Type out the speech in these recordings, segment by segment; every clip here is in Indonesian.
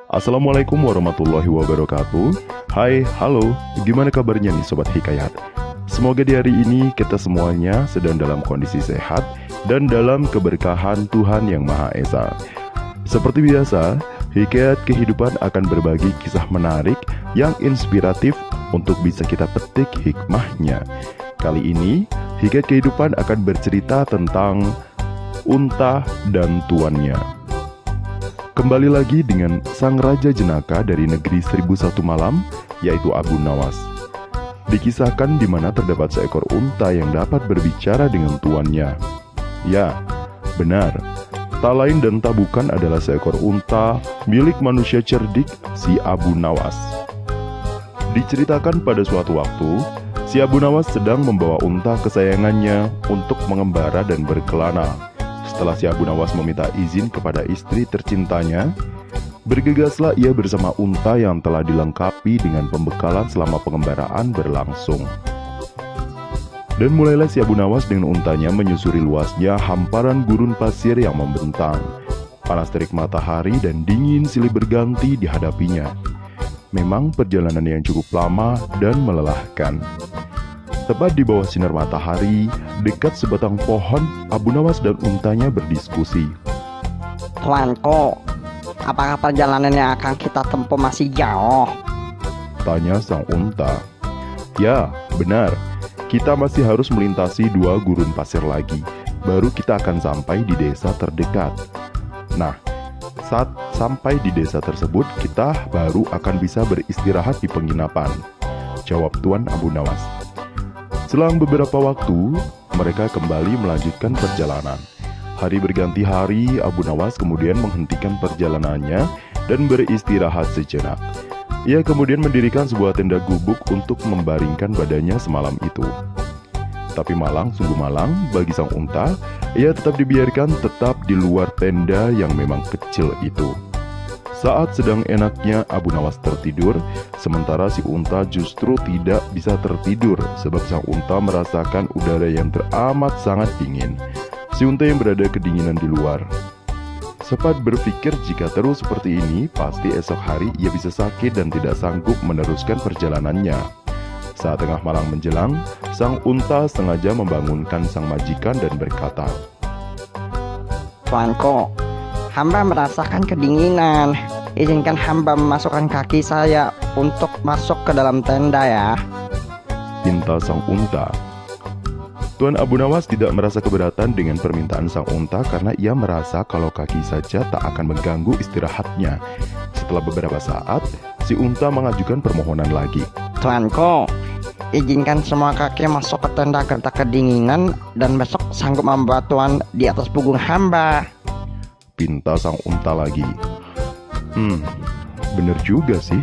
Assalamualaikum warahmatullahi wabarakatuh. Hai, halo, gimana kabarnya nih Sobat Hikayat? Semoga di hari ini kita semuanya sedang dalam kondisi sehat dan dalam keberkahan Tuhan Yang Maha Esa. Seperti biasa, Hikayat Kehidupan akan berbagi kisah menarik yang inspiratif untuk bisa kita petik hikmahnya. Kali ini, Hikayat Kehidupan akan bercerita tentang unta dan tuannya. Kembali lagi dengan sang raja jenaka dari negeri 1001 malam, yaitu Abu Nawas. Dikisahkan di mana terdapat seekor unta yang dapat berbicara dengan tuannya. Ya, benar. Tak lain dan tak bukan adalah seekor unta milik manusia cerdik, si Abu Nawas. Diceritakan pada suatu waktu, si Abu Nawas sedang membawa unta kesayangannya untuk mengembara dan berkelana. Setelah si Abu Nawas meminta izin kepada istri tercintanya, bergegaslah ia bersama unta yang telah dilengkapi dengan pembekalan selama pengembaraan berlangsung. Dan mulailah si Abu Nawas dengan untanya menyusuri luasnya hamparan gurun pasir yang membentang. Panas terik matahari dan dingin silih berganti dihadapinya. Memang perjalanan yang cukup lama dan melelahkan. Tepat di bawah sinar matahari, dekat sebatang pohon, Abu Nawas dan untanya berdiskusi. Tuanku, apakah perjalanan yang akan kita tempuh masih jauh? Tanya sang unta. Ya, benar. Kita masih harus melintasi 2 gurun pasir lagi. Baru kita akan sampai di desa terdekat. Nah, saat sampai di desa tersebut, kita baru akan bisa beristirahat di penginapan. Jawab Tuan Abu Nawas. Selang beberapa waktu, mereka kembali melanjutkan perjalanan. Hari berganti hari, Abu Nawas kemudian menghentikan perjalanannya dan beristirahat sejenak. Ia kemudian mendirikan sebuah tenda gubuk untuk membaringkan badannya semalam itu. Tapi malang sungguh malang bagi sang unta, ia tetap dibiarkan tetap di luar tenda yang memang kecil itu. Saat sedang enaknya Abu Nawas tertidur, sementara si unta justru tidak bisa tertidur sebab sang unta merasakan udara yang teramat sangat dingin. Si unta yang berada kedinginan di luar. Sempat berpikir jika terus seperti ini, pasti esok hari ia bisa sakit dan tidak sanggup meneruskan perjalanannya. Saat tengah malam menjelang, sang unta sengaja membangunkan sang majikan dan berkata, Tuanku, hamba merasakan kedinginan. Izinkan hamba memasukkan kaki saya untuk masuk ke dalam tenda ya. Pinta sang unta. Tuan Abu Nawas tidak merasa keberatan dengan permintaan sang unta karena ia merasa kalau kaki saja tak akan mengganggu istirahatnya. Setelah beberapa saat, si unta mengajukan permohonan lagi. Tuanku, izinkan semua kaki masuk ke tenda kerta kedinginan dan besok sanggup membawa tuan di atas punggung hamba. Pinta sang unta lagi. Bener juga sih,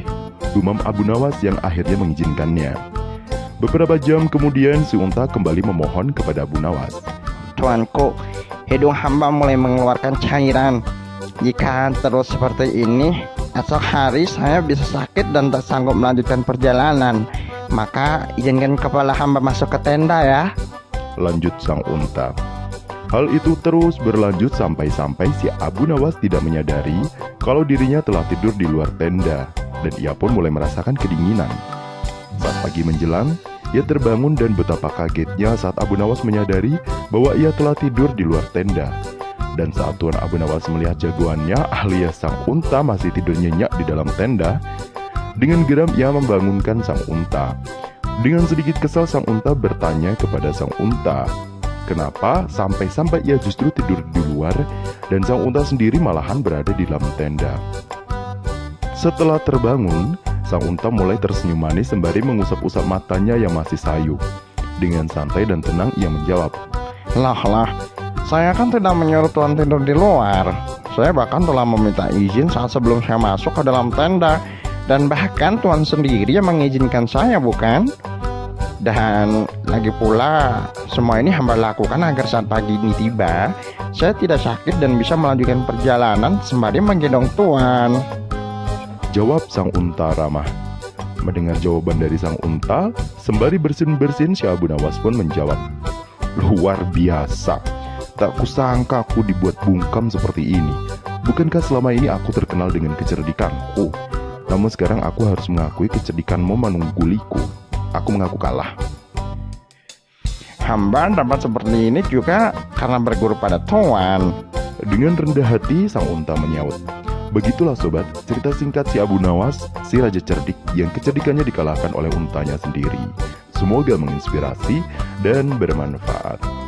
gumam Abu Nawas yang akhirnya mengizinkannya. Beberapa jam kemudian si unta kembali memohon kepada Abu Nawas. Tuanku, hidung hamba mulai mengeluarkan cairan. Jika terus seperti ini, esok hari saya bisa sakit dan tak sanggup melanjutkan perjalanan. Maka izinkan kepala hamba masuk ke tenda ya. Lanjut sang unta. Hal itu terus berlanjut sampai-sampai si Abu Nawas tidak menyadari kalau dirinya telah tidur di luar tenda dan ia pun mulai merasakan kedinginan. Saat pagi menjelang, ia terbangun dan betapa kagetnya saat Abu Nawas menyadari bahwa ia telah tidur di luar tenda. Dan saat Tuan Abu Nawas melihat jagoannya alias sang unta masih tidur nyenyak di dalam tenda, dengan geram ia membangunkan sang unta. Dengan sedikit kesal sang unta bertanya kepada sang unta, kenapa sampai-sampai ia justru tidur di luar dan sang unta sendiri malahan berada di dalam tenda. Setelah terbangun, sang unta mulai tersenyum manis sembari mengusap-usap matanya yang masih sayu. Dengan santai dan tenang ia menjawab, Lah, saya kan tidak menyuruh tuan tidur di luar. Saya bahkan telah meminta izin saat sebelum saya masuk ke dalam tenda. Dan bahkan tuan sendiri yang mengizinkan saya, bukan? Dan lagi pula, semua ini hamba lakukan agar saat pagi ini tiba, saya tidak sakit dan bisa melanjutkan perjalanan sembari menggendong tuan. Jawab sang unta ramah. Mendengar jawaban dari sang unta, sembari bersin-bersin si Abu Nawas pun menjawab, luar biasa. Tak kusangka aku dibuat bungkam seperti ini. Bukankah selama ini aku terkenal dengan kecerdikanku? Namun sekarang aku harus mengakui kecerdikanmu menungguliku. Aku mengaku kalah. Hamba dapat seperti ini juga karena berguru pada Tuan. Dengan rendah hati, sang unta menyaut. Begitulah sobat, cerita singkat si Abu Nawas, si raja cerdik yang kecerdikannya dikalahkan oleh untanya sendiri. Semoga menginspirasi dan bermanfaat.